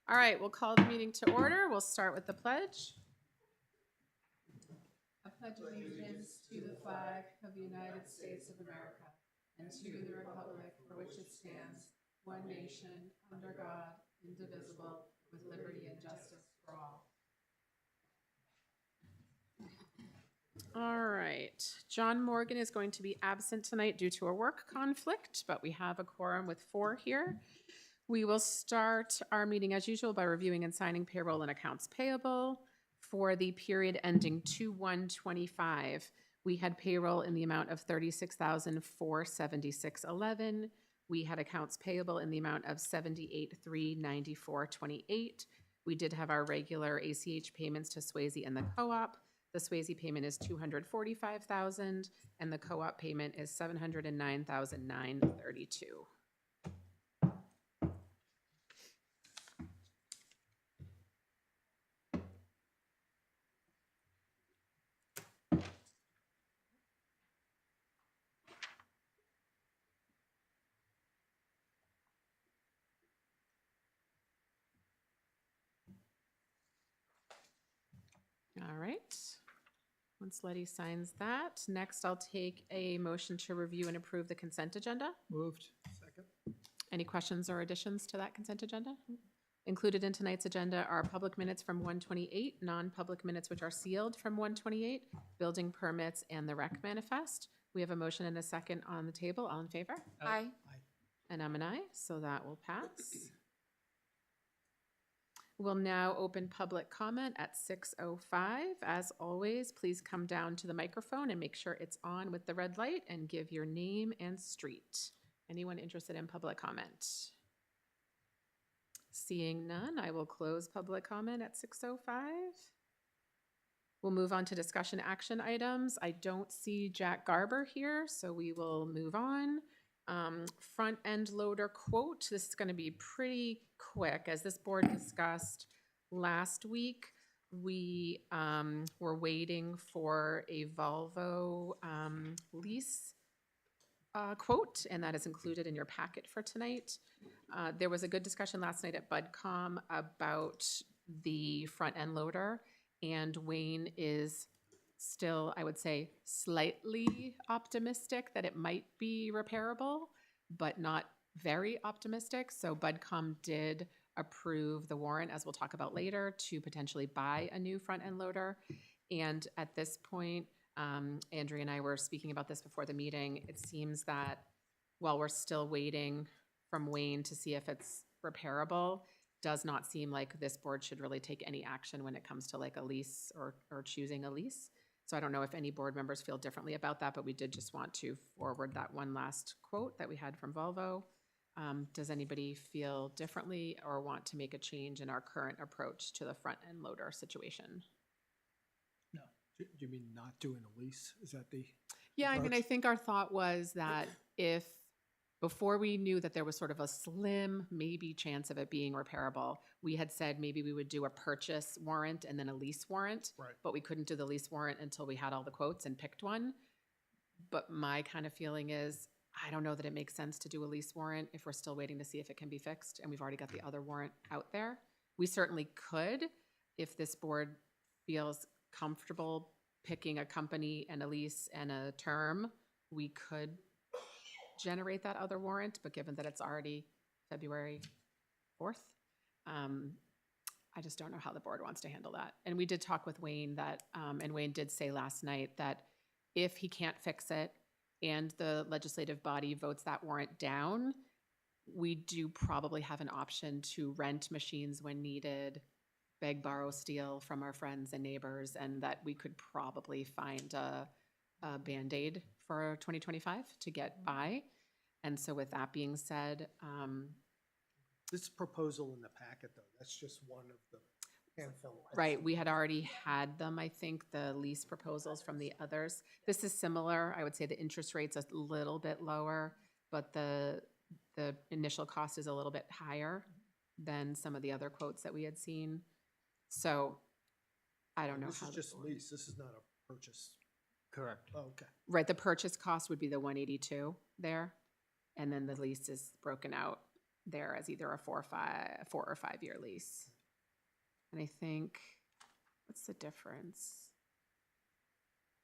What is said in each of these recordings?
All right, we'll call the meeting to order. We'll start with the pledge. I pledge allegiance to the flag of the United States of America and to the republic for which it stands, one nation, under God, indivisible, with liberty and justice for all. All right. John Morgan is going to be absent tonight due to a work conflict, but we have a quorum with 4 here. We will start our meeting as usual by reviewing and signing payroll and accounts payable. For the period ending 2/1/25, we had payroll in the amount of $36,476.11. We had accounts payable in the amount of $78,394.28. We did have our regular ACH payments to Swayze and the co-op. The Swayze payment is $245,000, and the co-op payment is $709,932. All right. Once Letty signs that, next I'll take a motion to review and approve the consent agenda. Moved. Second. Any questions or additions to that consent agenda? Included in tonight's agenda are public minutes from 128, non-public minutes which are sealed from 128, building permits, and the rec manifest. We have a motion and a second on the table. All in favor? Aye. And I'm an aye, so that will pass. We'll now open public comment at 6:05. As always, please come down to the microphone and make sure it's on with the red light and give your name and street. Anyone interested in public comment? Seeing none, I will close public comment at 6:05. We'll move on to discussion action items. I don't see Jack Garber here, so we will move on. Front end loader quote. This is going to be pretty quick. As this board discussed last week, we were waiting for a Volvo lease quote, and that is included in your packet for tonight. There was a good discussion last night at BudCom about the front end loader, and Wayne is still, I would say, slightly optimistic that it might be repairable, but not very optimistic. So BudCom did approve the warrant, as we'll talk about later, to potentially buy a new front end loader. And at this point, Andrea and I were speaking about this before the meeting. It seems that while we're still waiting from Wayne to see if it's repairable, does not seem like this board should really take any action when it comes to like a lease or choosing a lease. So I don't know if any board members feel differently about that, but we did just want to forward that one last quote that we had from Volvo. Does anybody feel differently or want to make a change in our current approach to the front end loader situation? No. Do you mean not doing a lease? Is that the Yeah, approach? I mean, I think our thought was that if before we knew that there was sort of a slim maybe chance of it being repairable, we had said maybe we would do a purchase warrant and then a lease warrant, Right. but we couldn't do the lease warrant until we had all the quotes and picked one. But my kind of feeling is, I don't know that it makes sense to do a lease warrant if we're still waiting to see if it can be fixed, and we've already got the other warrant out there. We certainly could, if this board feels comfortable picking a company and a lease and a term, we could generate that other warrant, but given that it's already February 4th, I just don't know how the board wants to handle that. And we did talk with Wayne that, and Wayne did say last night that if he can't fix it and the legislative body votes that warrant down, we do probably have an option to rent machines when needed, beg, borrow, steal from our friends and neighbors, and that we could probably find a Band-Aid for 2025 to get by. And so with that being said, This proposal in the packet, though, that's just one of the handful. right, we had already had them, I think, the lease proposals from the others. This is similar. I would say the interest rate's a little bit lower, but the initial cost is a little bit higher than some of the other quotes that we had seen. So I don't know This how. is just lease. This is not a purchase. Correct. Oh, okay. Right, the purchase cost would be the 182 there, and then the lease is broken out there as either a 4 or 5 year lease. And I think, what's the difference?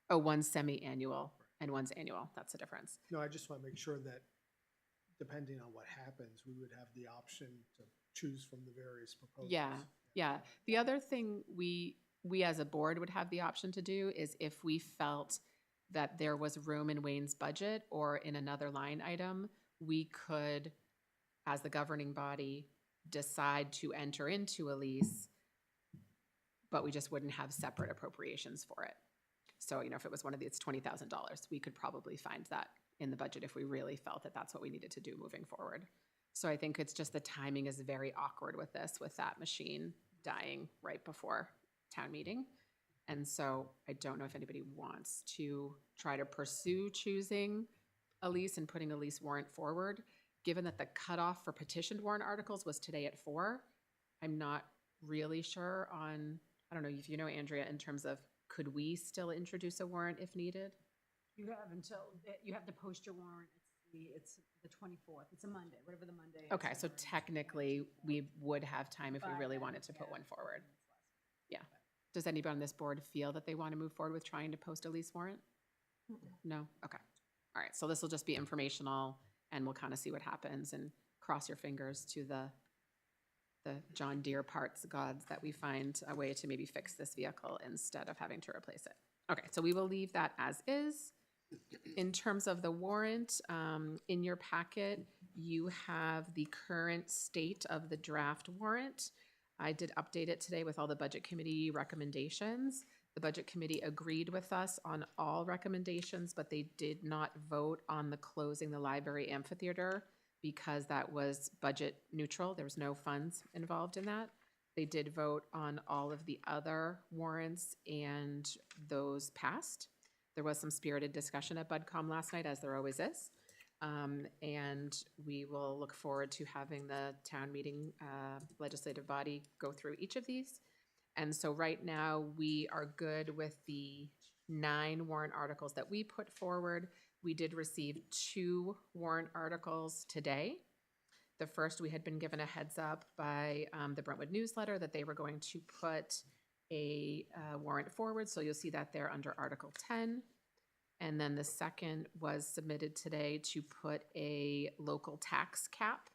Oh, one's semi-annual and one's annual. That's the difference. No, I just want to make sure that depending on what happens, we would have the option to choose from the various proposals. Yeah. The other thing we as a board would have the option to do is if we felt that there was room in Wayne's budget or in another line item, we could, as the governing body, decide to enter into a lease, but we just wouldn't have separate appropriations for it. So, if it was one of these, it's $20,000, we could probably find that in the budget if we really felt that that's what we needed to do moving forward. So I think it's just the timing is very awkward with this, with that machine dying right before town meeting. And so I don't know if anybody wants to try to pursue choosing a lease and putting a lease warrant forward. Given that the cutoff for petitioned warrant articles was today at 4, I'm not really sure on, I don't know if you know, Andrea, in terms of could we still introduce a warrant if needed? You have until, you have to post your warrant, it's the 24th, it's a Monday, whatever the Monday is. Okay, so the warrant. technically, we would have time if we But really then, wanted to put yeah, one forward. it's last week. Yeah. Does anybody on this board feel that they want to move forward with trying to post a lease warrant? No? Okay. All right, so this will just be informational, and we'll kind of see what happens, and cross your fingers to the John Deere parts gods that we find a way to maybe fix this vehicle instead of having to replace it. Okay, so we will leave that as is. In terms of the warrant, in your packet, you have the current state of the draft warrant. I did update it today with all the Budget Committee recommendations. The Budget Committee agreed with us on all recommendations, but they did not vote on the closing the library amphitheater because that was budget neutral. There was no funds involved in that. They did vote on all of the other warrants, and those passed. There was some spirited discussion at BudCom last night, as there always is. And we will look forward to having the town meeting legislative body go through each of these. And so right now, we are good with the 9 warrant articles that we put forward. We did receive 2 warrant articles today. The first, we had been given a heads up by the Brentwood newsletter that they were going to put a warrant forward, so you'll see that there under Article 10. And then the second was submitted today to put a local tax cap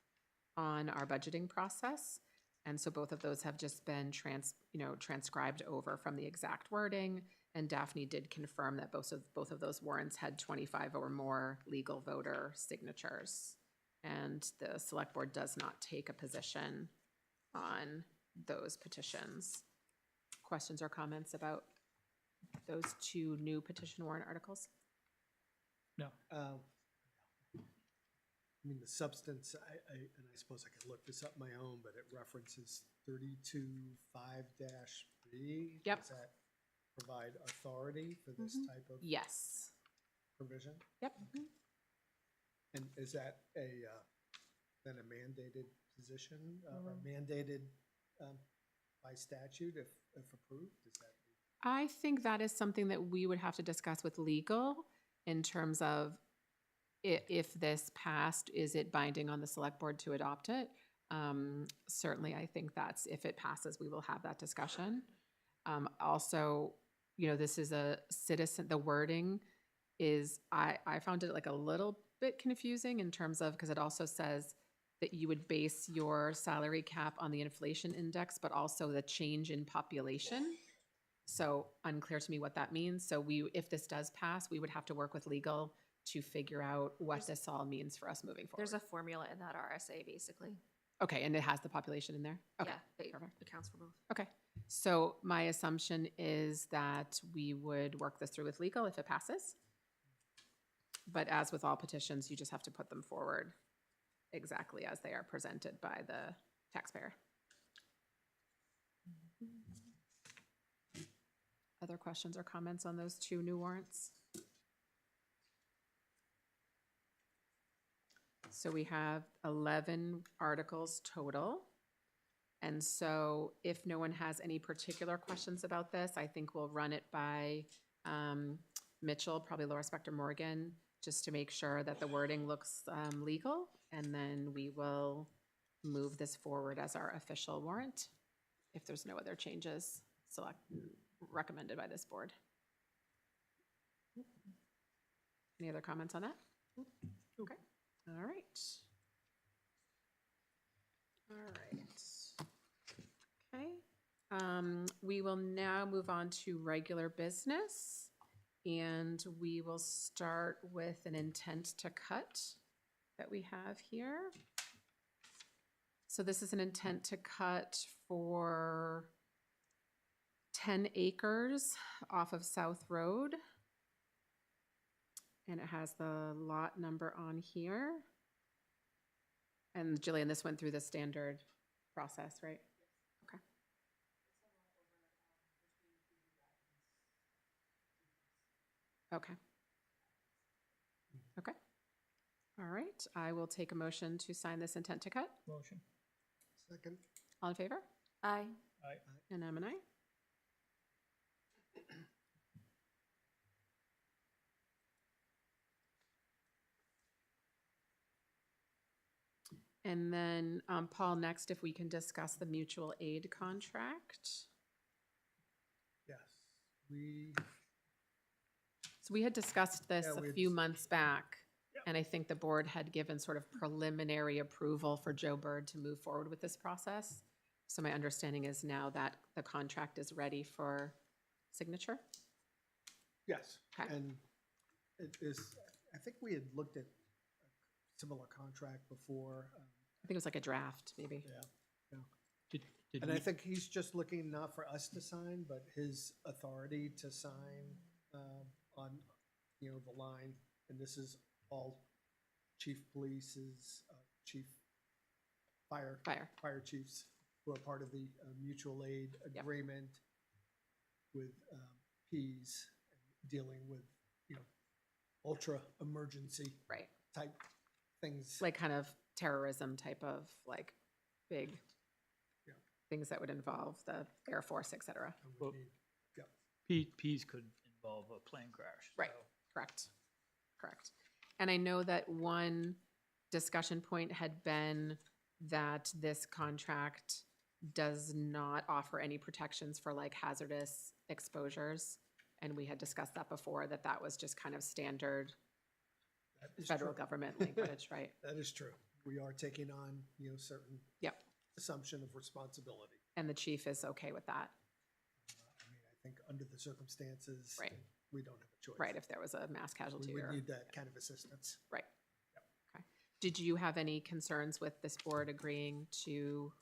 on our budgeting process. And so both of those have just been transcribed over from the exact wording. And Daphne did confirm that both of those warrants had 25 or more legal voter signatures. And the select board does not take a position on those petitions. Questions or comments about those 2 new petition warrant articles? No. I mean, the substance, and I suppose I could look this up my own, but it references 32.5-3. Yep. Does that provide authority for this type of Yes. provision? Yep. And is that then a mandated position, or mandated by statute if approved? Is that? I think that is something that we would have to discuss with legal in terms of if this passed, is it binding on the select board to adopt it? Certainly, I think that's, if it passes, we will have that discussion. Also, this is a citizen, the wording is, I found it like a little bit confusing in terms of, because it also says that you would base your salary cap on the inflation index, but also the change in population. So unclear to me what that means. So if this does pass, we would have to work with legal to figure out what this all means for us moving forward. There's a formula in that RSA, basically. Okay, and it has the population in there? Okay, Yeah, it perfect. accounts for both. Okay, so my assumption is that we would work this through with legal if it passes. But as with all petitions, you just have to put them forward exactly as they are presented by the taxpayer. Other questions or comments on those 2 new warrants? So we have 11 articles total. And so if no one has any particular questions about this, I think we'll run it by Mitchell, probably Laura Spector Morgan, just to make sure that the wording looks legal. And then we will move this forward as our official warrant if there's no other changes recommended by this board. Any other comments on that? Okay, all right. All right. Okay, we will now move on to regular business. And we will start with an intent to cut that we have here. So this is an intent to cut for 10 acres off of South Road. And it has the lot number on here. And Jillian, this went through the standard process, right? Okay. Okay. Okay. All right, I will take a motion to sign this intent to cut. Motion. Second. All in favor? Aye. Aye. And I'm an aye. And then, Paul, next, if we can discuss the mutual aid contract. Yes, we, So we had discussed this Yeah, we a had few s- months back, Yep. and I think the board had given sort of preliminary approval for Joe Bird to move forward with this process. So my understanding is now that the contract is ready for signature? yes, Okay. and it is, I think we had looked at a similar contract before. I think it was like a draft, maybe. Yeah, Did and we, I think he's just looking not for us to sign, but his authority to sign on, the line. And this is all chief police's, chief fire chiefs who are part of the mutual aid Yep. agreement with Pease, dealing with, ultra emergency Right. type things. Like kind of terrorism type of like big Yeah. things that would involve the Air Force, et cetera. and we Well- need- Peas could involve a plane crash. Right. so- Correct. Correct. And I know that one discussion point had been that this contract does not offer any protections for like hazardous exposures. And we had discussed that before, that that was just kind of standard that is federal true. government language, right? That is true. We are taking on, certain Yep. assumption of responsibility. And the chief is okay with that, I mean, I think under the circumstances, Right. we don't have a choice. right? If there was a mass We casualty would or, need that kind of assistance. right? Okay. Did you have any concerns with this board agreeing to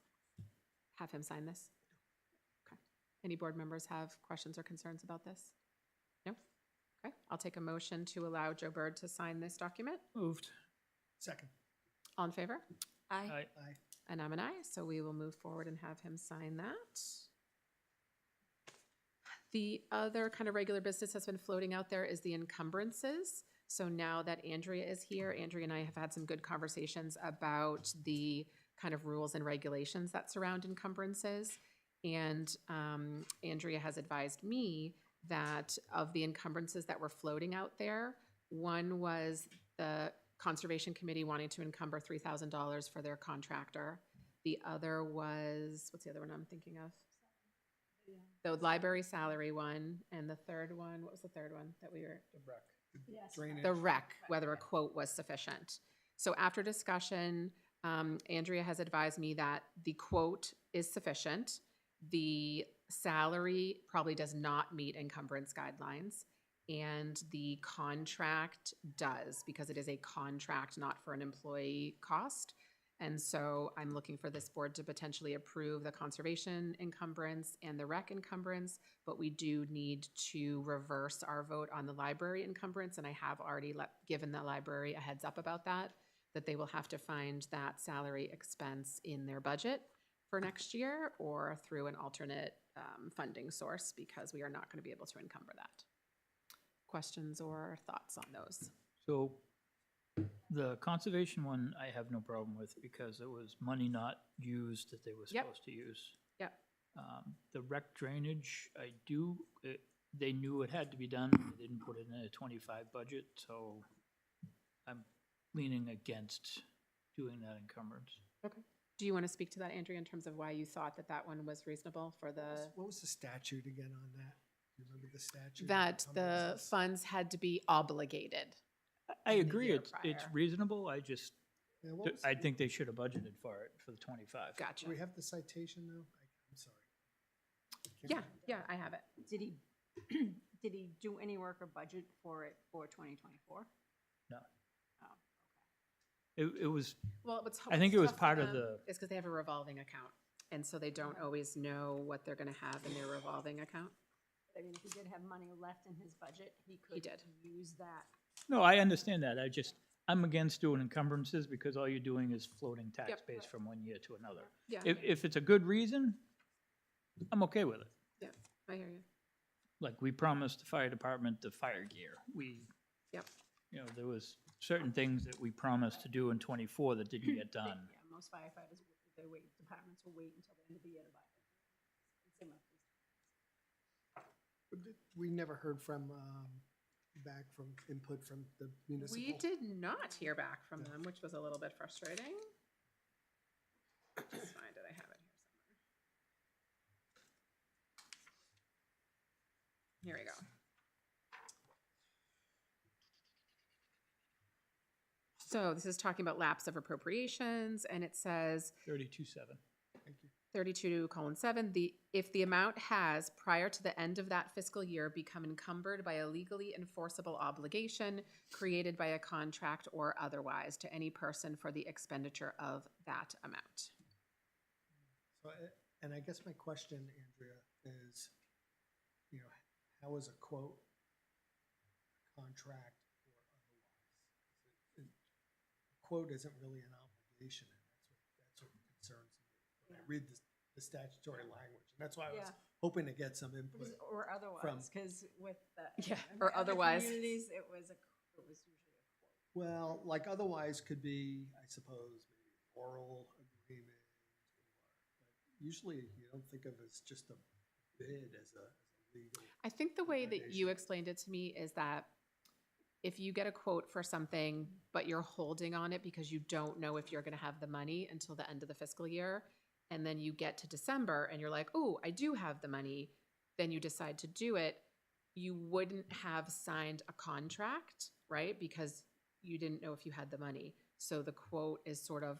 have him sign this? Okay. Any board members have questions or concerns about this? No? Okay, I'll take a motion to allow Joe Bird to sign this document. Moved. Second. All in favor? Aye. Aye. Aye. And I'm an aye, so we will move forward and have him sign that. The other kind of regular business that's been floating out there is the encumbrances. So now that Andrea is here, Andrea and I have had some good conversations about the kind of rules and regulations that surround encumbrances. And Andrea has advised me that of the encumbrances that were floating out there, one was the Conservation Committee wanting to encumber $3,000 for their contractor. The other was, what's the other one I'm thinking of? The library salary one, and the third one, what was the third one that we were? The wreck. Yes. Drainage. The rec, whether a quote was sufficient. So after discussion, Andrea has advised me that the quote is sufficient. The salary probably does not meet encumbrance guidelines. And the contract does, because it is a contract, not for an employee cost. And so I'm looking for this board to potentially approve the conservation encumbrance and the rec encumbrance, but we do need to reverse our vote on the library encumbrance, and I have already given the library a heads up about that, that they will have to find that salary expense in their budget for next year or through an alternate funding source, because we are not going to be able to encumber that. Questions or thoughts on those? So the conservation one, I have no problem with because it was money not used that they were Yep. supposed to use. Yep. The rec drainage, they knew it had to be done. They didn't put it in a 25 budget, so I'm leaning against doing that encumbrance. Okay. Do you want to speak to that, Andrea, in terms of why you thought that that one was reasonable for the, What was the statute again on that? Do you remember the statute? that How the much is funds had to be obligated? I in the agree, year it's prior. reasonable, I just, this? Yeah, what was- I think they should have budgeted for it, for the 25. Gotcha. Do we have the citation though? I'm sorry. Can't Yeah, remember. yeah, I have it. Did he, did he do any work or budget for it for 2024? No. Oh, It was, Well, what's I think it was tough for part of them the- is because they have a revolving account, and so they don't always know what they're gonna have in their revolving account. I mean, if he did have money left in his budget, he could did. use that. no, I understand that, I'm against doing encumbrances because all you're doing is floating tax Yep. base from one year to another. Yeah, If it's a good reason, I'm okay with it. yeah, I hear you. Like, we promised the fire department the fire gear. Yep. You know, there was certain things that we promised to do in '24 that didn't get done. Yeah, most firefighters, they wait, departments will wait until the end of the year to buy it. Same with police. We never heard from, back from input from the municipal. We did not hear back from Yeah. them, which was a little bit frustrating. Just find it, I have it here somewhere. Here we go. So this is talking about lapse of appropriations, and it says 32.7. Thank you. 32:7, if the amount has, prior to the end of that fiscal year, become encumbered by a legally enforceable obligation created by a contract or otherwise to any person for the expenditure of that amount. So, and I guess my question, Andrea, is, you know, how is a quote, a contract, or otherwise? A quote isn't really an obligation, and that's what concerns me when I read the statutory language. And that's why I was Yeah. hoping to get some input. Because- Or otherwise, because with the. Yeah, in or other otherwise. Communities, it was usually a quote. Well, like otherwise could be, I suppose, maybe oral agreement, but usually you don't think of as just a bid as a legal. I think the way that you Recommendation. explained it to me is that if you get a quote for something, but you're holding on it because you don't know if you're gonna have the money until the end of the fiscal year, and then you get to December and you're like, oh, I do have the money, then you decide to do it, you wouldn't have signed a contract, right? Because you didn't know if you had the money. So the quote is sort of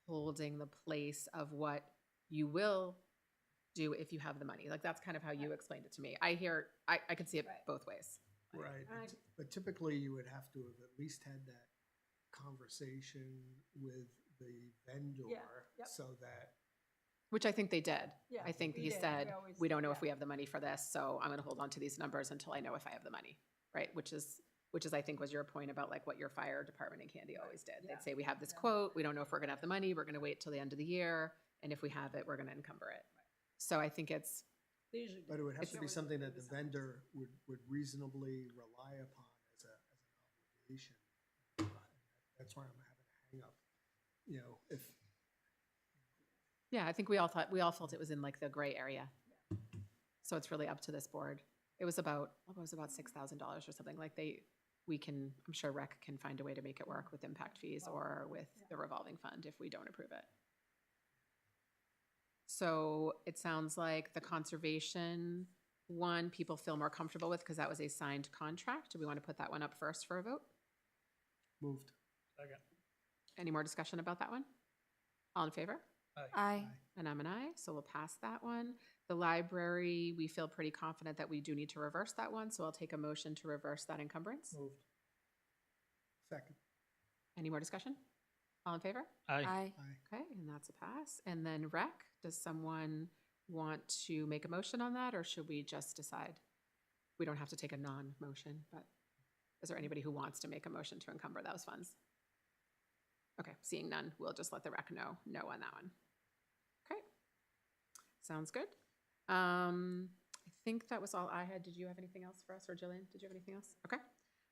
holding the place of what you will do if you have the money. Like, that's kind of how you explained it to me. I could see it Right. both ways. Right, I- but typically you would have to have at least had that conversation with the vendor yep. so that, Which I think they did. Yeah, I think we he did. said, We always- we don't know if yeah. we have the money for this, so I'm gonna hold on to these numbers until I know if I have the money, right? Which is, I think was your point about like what your fire department in Candy always did. Yeah. They'd say, we have this Yeah. quote, we don't know if we're gonna have the money, we're gonna wait till the end of the year, and if we have it, we're gonna encumber it. So I think it's, They usually but it would have It's to be always- something that it the was vendor would reasonably rely upon as an obligation. That's why I'm having a hang up, you know, if, yeah, I think we all felt it was in like the gray area. So it's really up to this board. It was about $6,000 or something, like I'm sure rec can find a way to make it work with impact fees or with the revolving fund if we don't approve it. So it sounds like the conservation one, people feel more comfortable with because that was a signed contract. Do we want to put that one up first for a vote? moved. Second. Any more discussion about that one? All in favor? Aye. And I'm an aye, so we'll pass that one. The library, we feel pretty confident that we do need to reverse that one, so I'll take a motion to reverse that encumbrance. Moved. Second, Any more discussion? All in favor? Aye. Aye. aye. Okay, and that's a pass. And then rec, does someone want to make a motion on that, or should we just decide? We don't have to take a non-motion, but is there anybody who wants to make a motion to encumber those funds? Okay, seeing none, we'll just let the rec know no on that one. Okay, sounds good. I think that was all I had. Did you have anything else for us, or Jillian, did you have anything else? Okay,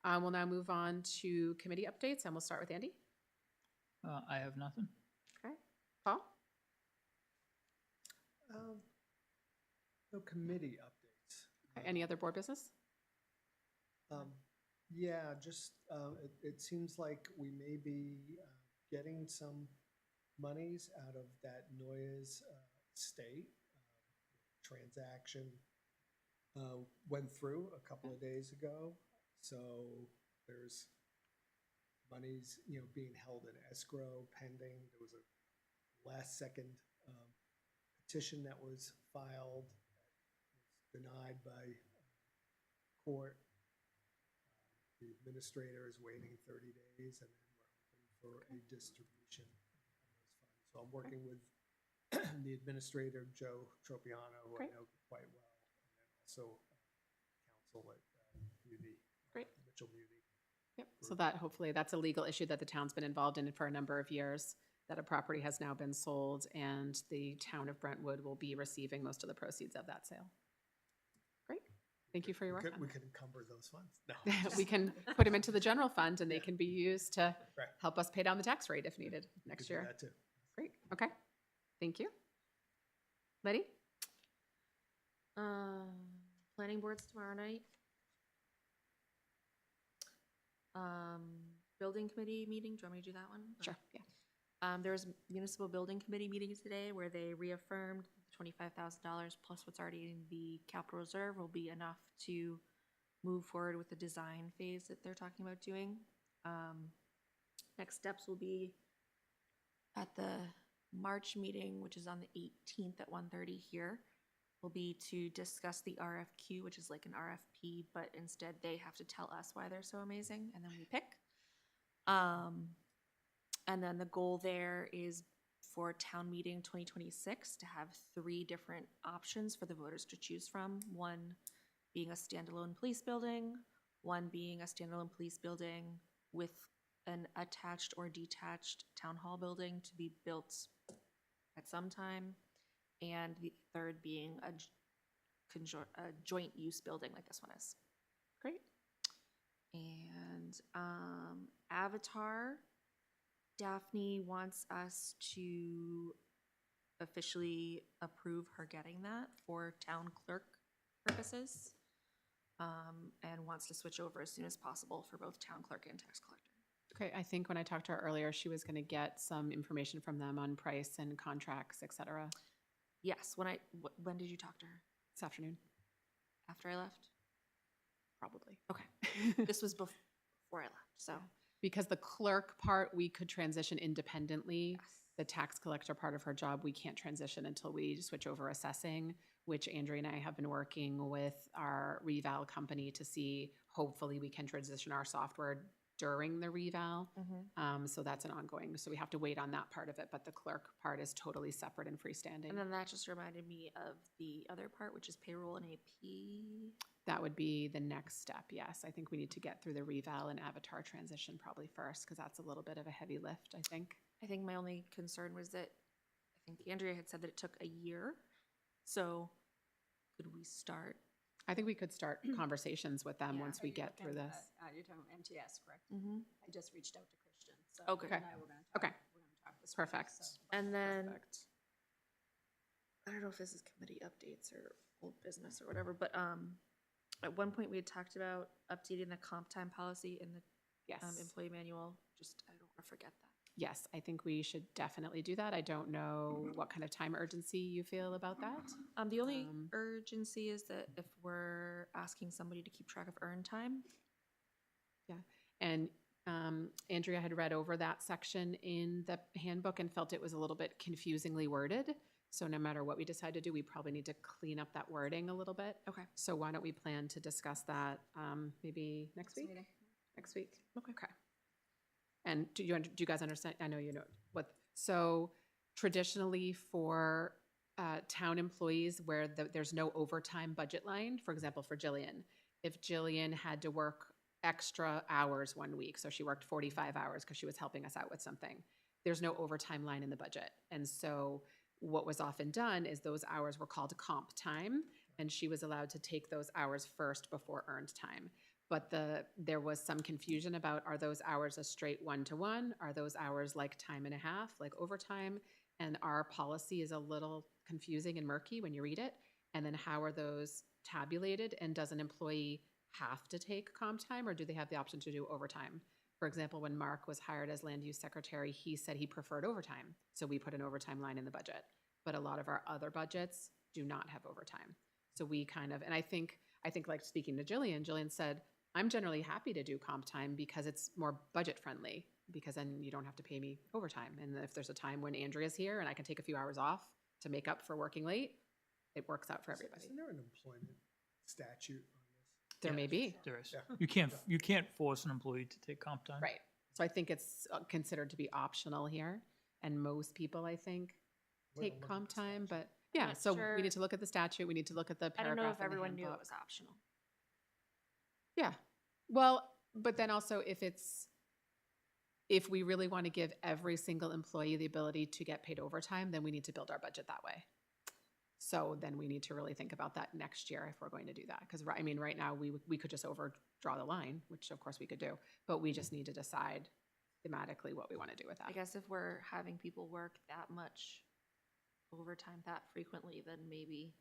we'll now move on to committee updates, and we'll start with Andy. I have nothing. Okay, Paul? No committee updates. Okay, any other board business? Yeah, just, it seems like we may be getting some monies out of that Noyes estate. Transaction went through a couple of days ago, so there's monies, being held in escrow pending. There was a last second petition that was filed, that was denied by court. The administrator is waiting 30 days, and then we're hoping for a distribution of those funds. So I'm working with the administrator, Joe Tropiano, who I Great. know quite well, and then also counsel at Muni, Great. Mitchell Muni. Yep, so that, hopefully, that's a legal issue that the town's been involved in for a number of years, that a property has now been sold, and the town of Brentwood will be receiving most of the proceeds of that sale. Great, thank you for your work on We that. could encumber those funds. No, We can put them into the general fund, and they Yeah. can be used to Right. help us pay down the tax rate if needed we next could do year. that too. Great, okay, thank you. Letty? Planning board's tomorrow night. Building committee meeting, do you want me to do that one? Sure, yeah. There was municipal building committee meetings today where they reaffirmed $25,000 plus what's already in the capital reserve will be enough to move forward with the design phase that they're talking about doing. Next steps will be at the March meeting, which is on the 18th at 1:30 here, will be to discuss the RFQ, which is like an RFP, but instead they have to tell us why they're so amazing, and then we pick. And then the goal there is for town meeting 2026 to have 3 different options for the voters to choose from. One being a standalone police building, one being a standalone police building with an attached or detached town hall building to be built at some time, and the third being a joint use building like this one is. Great. And Avatar, Daphne wants us to officially approve her getting that for town clerk purposes, and wants to switch over as soon as possible for both town clerk and tax collector. Okay, I think when I talked to her earlier, she was gonna get some information from them on price and contracts, et cetera, Yes, when did you talk to her? this afternoon, After I left? probably. Okay. This was before I left, so. Because the clerk part, we could transition independently. Yes. The tax collector part of her job, we can't transition until we switch over assessing, which Andrea and I have been working with our reval company to see, hopefully we can transition our software during the reval. So that's an ongoing, so we have to wait on that part of it, but the clerk part is totally separate and freestanding. And then that just reminded me of the other part, which is payroll and AP. That would be the next step, yes. I think we need to get through the reval and avatar transition probably first, because that's a little bit of a heavy lift, I think. I think my only concern was that I think Andrea had said that it took a year. So could we start? I think we could start conversations with them Yeah, once are we you get through looking this. at, you're talking about MTS, correct? Mm-hmm. I just reached out to Christian, so. Okay. he and I were gonna talk- Okay. We're gonna talk this week, Perfect. so- And then Perfect. I don't know if this is committee updates or old business or whatever, but at one point we had talked about updating the comp time policy in the Yes. employee manual. Just I don't want to forget that. Yes, I think we should definitely do that. I don't know what kind of time urgency you feel about that. The only Um, urgency is that if we're asking somebody to keep track of earned time, And Andrea had read over that section in the handbook and felt it was a little bit confusingly worded. So no matter what we decide to do, we probably need to clean up that wording a little bit. okay. So why don't we plan to discuss that maybe next week? meeting. Next week? Okay. And do you guys understand? I know you know what, so traditionally for town employees where there's no overtime budget line, for example, for Jillian, if Jillian had to work extra hours one week, so she worked 45 hours because she was helping us out with something, there's no overtime line in the budget. And so what was often done is those hours were called comp time, and she was allowed to take those hours first before earned time. But there was some confusion about, are those hours a straight one-to-one? Are those hours like time and a half, like overtime? And our policy is a little confusing and murky when you read it. And then how are those tabulated? And does an employee have to take comp time, or do they have the option to do overtime? For example, when Mark was hired as land use secretary, he said he preferred overtime. So we put an overtime line in the budget. But a lot of our other budgets do not have overtime. So we kind of, and I think like speaking to Jillian said, I'm generally happy to do comp time because it's more budget friendly, because then you don't have to pay me overtime. And if there's a time when Andrea's here and I can take a few hours off to make up for working late, it works out for everybody. Isn't there an employment statute on this? There may Yes, be. There is. Yeah. You can't force an employee to take comp time. Right. So I think it's considered to be optional here. And most people, I think, We'll take look at comp the time, statute. but yeah, not so sure. we need to look at the statute. We need to look at the I don't know paragraph if in the everyone knew it handbook. was optional. Yeah. Well, but then also if we really want to give every single employee the ability to get paid overtime, then we need to build our budget that way. So then we need to really think about that next year if we're going to do that. Because, I mean, right now, we could just overdraw the line, which of course we could do, but we just need to decide thematically what we want to do with that. I guess if we're having people work that much overtime that frequently, then maybe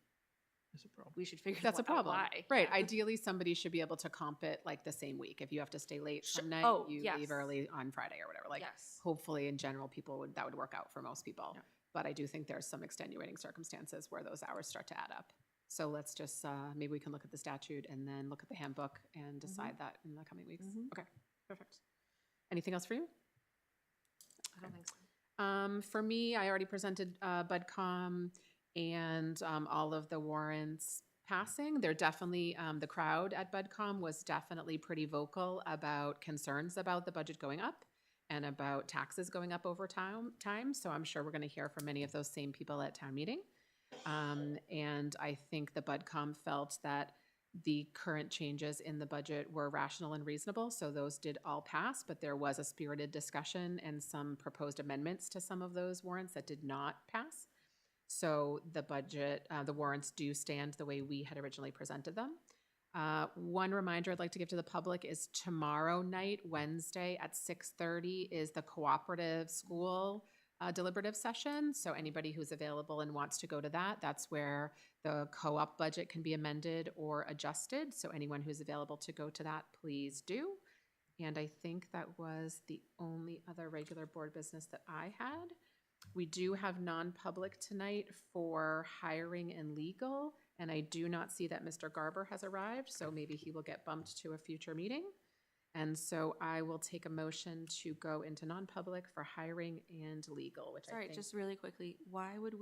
That's a problem. we should figure That's a out problem. why. Right. Yeah. Ideally, somebody should be able to comp it like the same week. If you have to stay late Sure. some night, Oh, you yes. leave early on Friday or whatever. Like, Yes. hopefully, in general, that would work out for most people. Yeah. But I do think there's some extenuating circumstances where those hours start to add up. So let's just, maybe we can look at the statute and then look at the handbook and decide that in the coming weeks. Mhm. Okay, perfect. Anything else for you? I don't think so. For me, I already presented BudCom and all of the warrants passing. They're definitely, the crowd at BudCom was definitely pretty vocal about concerns about the budget going up and about taxes going up over time. So I'm sure we're going to hear from many of those same people at town meeting. And I think the BudCom felt that the current changes in the budget were rational and reasonable, so those did all pass, but there was a spirited discussion and some proposed amendments to some of those warrants that did not pass. So the budget, the warrants do stand the way we had originally presented them. One reminder I'd like to give to the public is tomorrow night, Wednesday at 6:30 is the cooperative school deliberative session. So anybody who's available and wants to go to that, that's where the co-op budget can be amended or adjusted. So anyone who's available to go to that, please do. And I think that was the only other regular board business that I had. We do have non-public tonight for hiring and legal, and I do not see that Mr. Garber has arrived, so maybe he will get bumped to a future meeting. And so I will take a motion to go into non-public for hiring and legal, which I Sorry, think. just really quickly, why would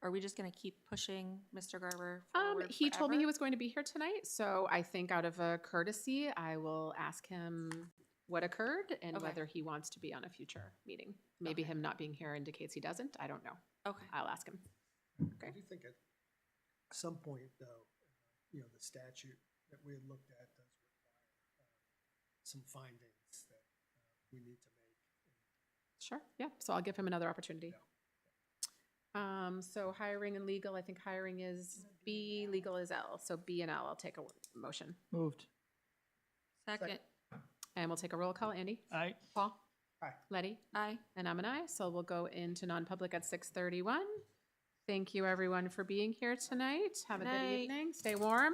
are we just gonna keep pushing Mr. Garber forward He told me he forever? was going to be here tonight, so I think out of a courtesy, I will ask him what occurred and Okay. whether he wants to be on a future meeting. Maybe Okay. him not being here indicates he doesn't. I don't know. Okay. I'll ask him. I do think at some point, though, the statute that we had looked at does require some findings that we need to make. Sure, yeah, so I'll give him another opportunity. So hiring and legal, I think hiring is B, legal is L, so B and L, I'll take a motion. Moved. Second, And we'll take a roll call, Andy, Aye. Paul, Aye. Letty, aye. and I'm an aye, so we'll go into non-public at 6:31. Thank you, everyone, for being here tonight. Have a Good good night. evening, stay warm.